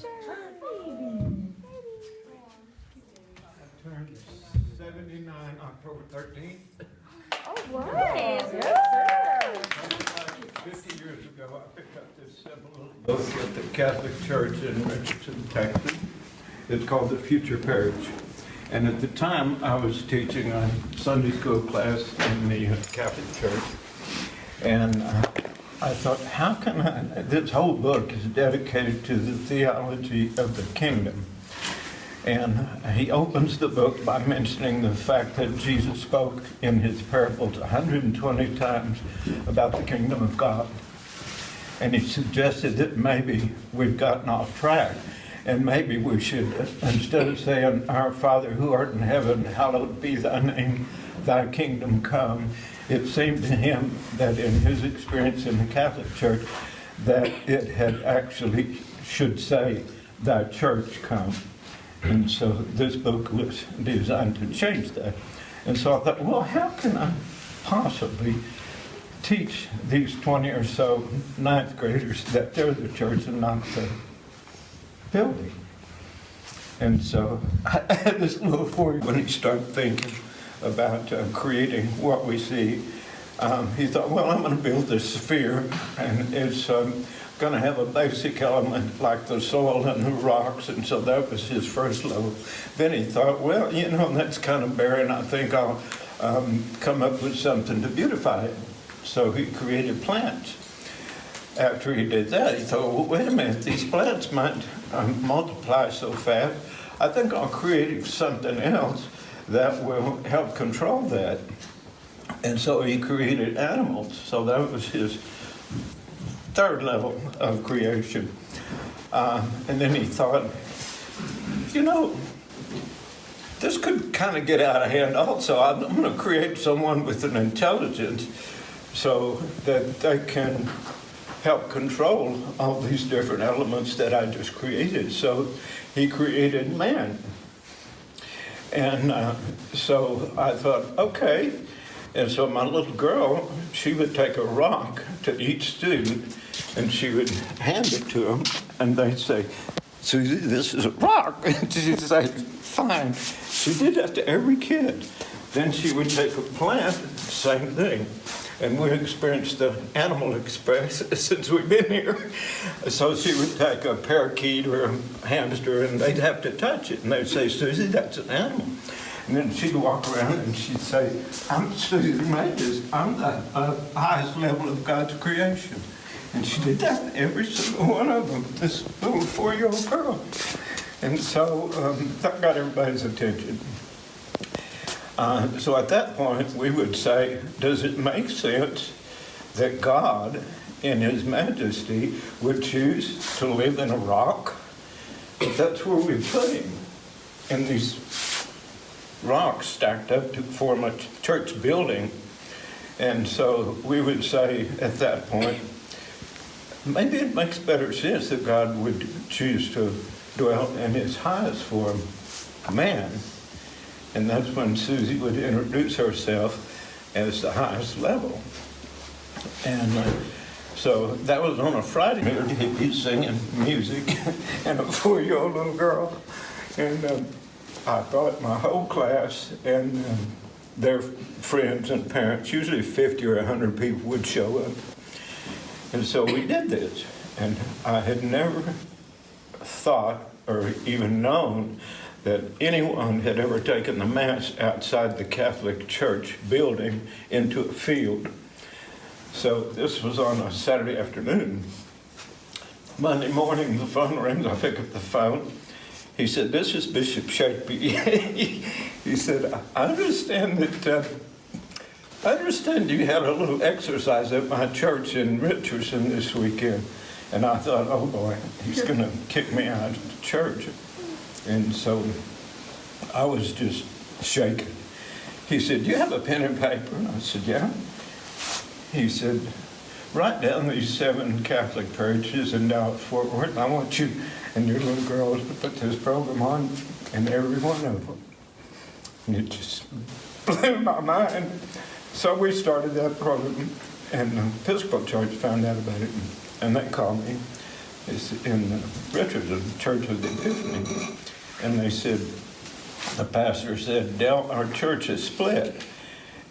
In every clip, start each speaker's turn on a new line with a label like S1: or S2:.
S1: I turned 79 October 13th.
S2: All right.
S1: Like 50 years ago, I picked up this simple little book at the Catholic Church in Richardson, Texas. It's called The Future Parish. And at the time, I was teaching a Sunday school class in the Catholic Church. And I thought, how can this whole book is dedicated to the theology of the kingdom. And he opens the book by mentioning the fact that Jesus spoke in his parables 120 times about the kingdom of God. And he suggested that maybe we've gotten off track. And maybe we should, instead of saying, Our Father who art in heaven, hallowed be thy name, thy kingdom come. It seemed to him that in his experience in the Catholic Church, that it had actually should say, thy church come. And so this book was designed to change that. And so I thought, well, how can I possibly teach these 20 or so ninth graders that they're the church and not the building? And so I had this little for you when he started thinking about creating what we see. He thought, well, I'm going to build this sphere, and it's going to have a basic element like the soil and the rocks, and so that was his first level. Then he thought, well, that's kind of barren. I think I'll come up with something to beautify it. So he created plants. After he did that, he thought, well, wait a minute, these plants might multiply so fast. I think I'll create something else that will help control that. And so he created animals. So that was his third level of creation. And then he thought, this could kind of get out of hand also. I'm going to create someone with an intelligence so that they can help control all these different elements that I just created. So he created man. And so I thought, okay. And so my little girl, she would take a rock to each student, and she would hand it to them, and they'd say, Susie, this is a rock. And she'd say, fine. She did that to every kid. Then she would take a plant, same thing. And we experienced the Animal Express since we've been here. So she would take a parakeet or a hamster, and they'd have to touch it. And they'd say, Susie, that's an animal. And then she'd walk around and she'd say, I'm Susie Mages. I'm the highest level of God's creation. And she did that to every single one of them, this little 4-year-old girl. And so that got everybody's attention. So at that point, we would say, does it make sense that God, in his majesty, would choose to live in a rock? That's where we put him, in these rocks stacked up to form a church building. And so we would say at that point, maybe it makes better sense that God would choose to dwell in his highest form, man. And that's when Susie would introduce herself as the highest level. And so that was on a Friday. He'd be singing music and a 4-year-old little girl. And I brought my whole class and their friends and parents. Usually 50 or 100 people would show up. And so we did this. And I had never thought or even known that anyone had ever taken the Mass outside the Catholic Church building into a field. So this was on a Saturday afternoon. Monday morning, the phone rings. I pick up the phone. He said, this is Bishop Shakespeare. He said, I understand you had a little exercise at my church in Richardson this weekend. And I thought, oh boy, he's going to kick me out of the church. And so I was just shaking. He said, do you have a pen and paper? And I said, yeah. He said, write down these 7 Catholic parishes in Dallas Fort Worth. I want you and your little girls to put this program on in every one of them. And it just blew my mind. So we started that program, and the Episcopal Church found out about it, and they called me. It's in Richardson, Church of the Epiphany. And they said, the pastor said, Del, our church is split.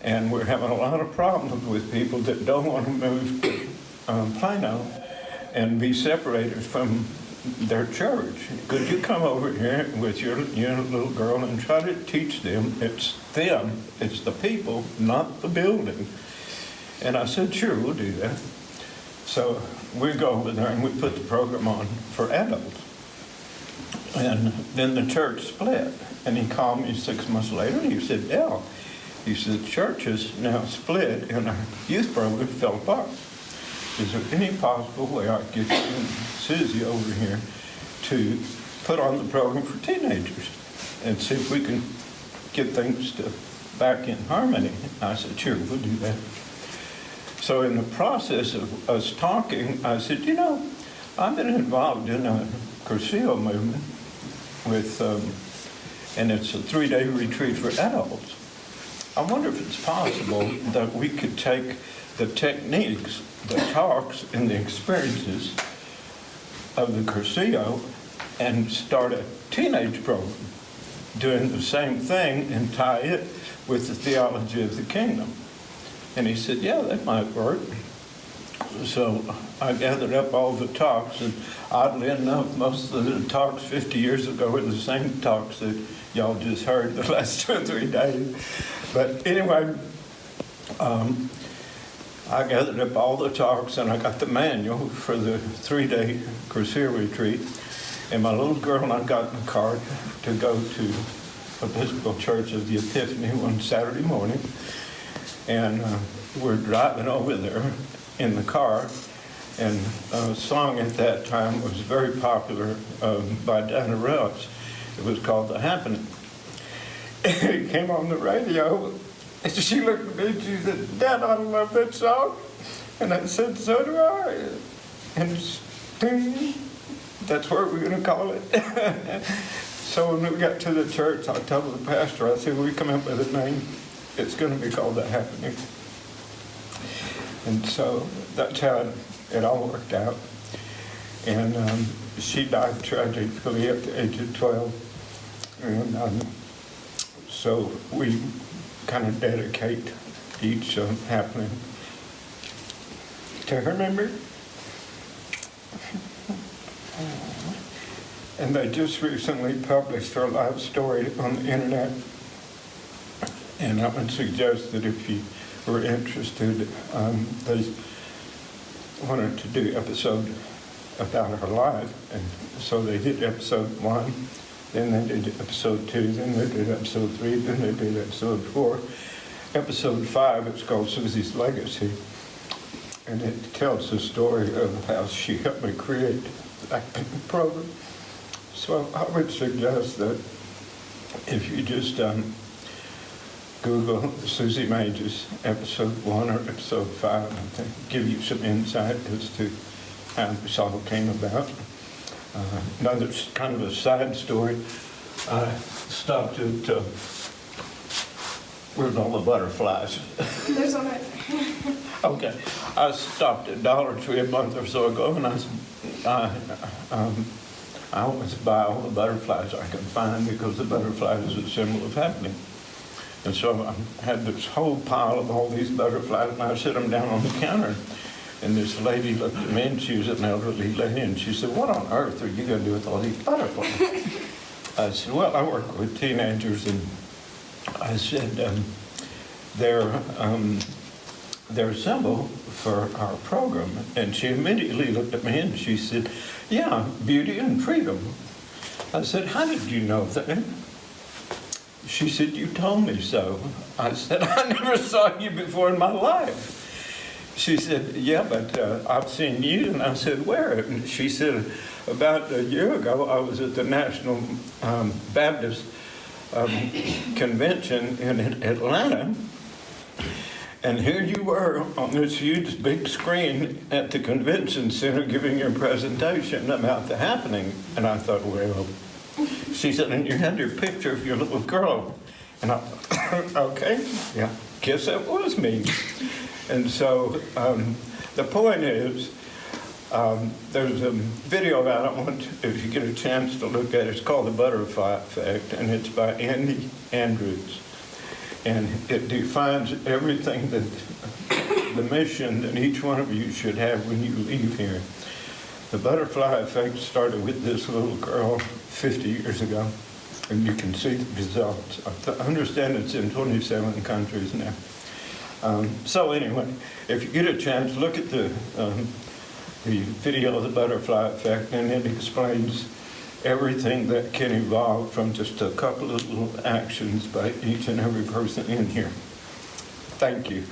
S1: And we're having a lot of problems with people that don't want to move to Plano and be separated from their church. Could you come over here with your little girl and try to teach them? It's them, it's the people, not the building. And I said, sure, we'll do that. So we go over there and we put the program on for adults. And then the church split. And he called me 6 months later and he said, Del, he said, the church is now split and our youth program fell apart. Is there any possible way I could get you and Susie over here to put on the program for teenagers and see if we can get things back in harmony? I said, sure, we'll do that. So in the process of us talking, I said, you know, I've been involved in a Cursillo movement with, and it's a 3-day retreat for adults. I wonder if it's possible that we could take the techniques, the talks, and the experiences of the Cursillo and start a teenage program doing the same thing and tie it with the theology of the kingdom. And he said, yeah, that might work. So I gathered up all the talks, and oddly enough, most of the talks 50 years ago were the same talks that y'all just heard the last 2 or 3 days. But anyway, I gathered up all the talks, and I got the manual for the 3-day Cursillo retreat. And my little girl and I got in the car to go to Episcopal Church of the Epiphany one Saturday morning. And we're driving over there in the car, and a song at that time was very popular by Dana Rouse. It was called The Happening. It came on the radio, and she looked at me and she said, Dad, I love that song. And I said, so do I. And ding, that's what we're going to call it. So when we got to the church, I told the pastor, I said, we come up with a name. It's going to be called The Happening. And so that's how it all worked out. And she died tragically at the age of 12. And so we kind of dedicate each happening to her memory. And they just recently published her life story on the internet. And I would suggest that if you were interested, they wanted to do episode about her life. And so they did episode 1, then they did episode 2, then they did episode 3, then they did episode 4. Episode 5, it's called Susie's Legacy. And it tells the story of how she helped me create that program. So I would suggest that if you just Google Susie Mages episode 1 or episode 5, I think give you some insight as to how this all came about. Another kind of a side story, I stopped at, where's all the butterflies?
S2: There's one right there.
S1: Okay, I stopped at Dollar Tree a month or so ago, and I always buy all the butterflies I can find because the butterfly is a symbol of happening. And so I had this whole pile of all these butterflies, and I set them down on the counter. And this lady looked at me, and she was an elderly lady, and she said, what on earth are you going to do with all these butterflies? I said, well, I work with teenagers, and I said, they're a symbol for our program. And she immediately looked at me, and she said, yeah, beauty and freedom. I said, how did you know that? She said, you told me so. I said, I never saw you before in my life. She said, yeah, but I've seen you. And I said, where? And she said, about a year ago, I was at the National Baptist Convention in Atlanta. And here you were on this huge big screen at the convention center giving your presentation about the happening. And I thought, well, she said, and you had your picture of your little girl. And I thought, okay, yeah, guess that was me. And so the point is, There's a video that I want, if you get a chance to look at, it's called The Butterfly Effect, and it's by Andy Andrews. And it defines everything that, the mission that each one of you should have when you leave here. The butterfly effect started with this little girl 50 years ago, and you can see the results. I understand it's in 27 countries now. So anyway, if you get a chance, look at the video of the butterfly effect, and it explains everything that can evolve from just a couple of little actions by each and every person in here. Thank you.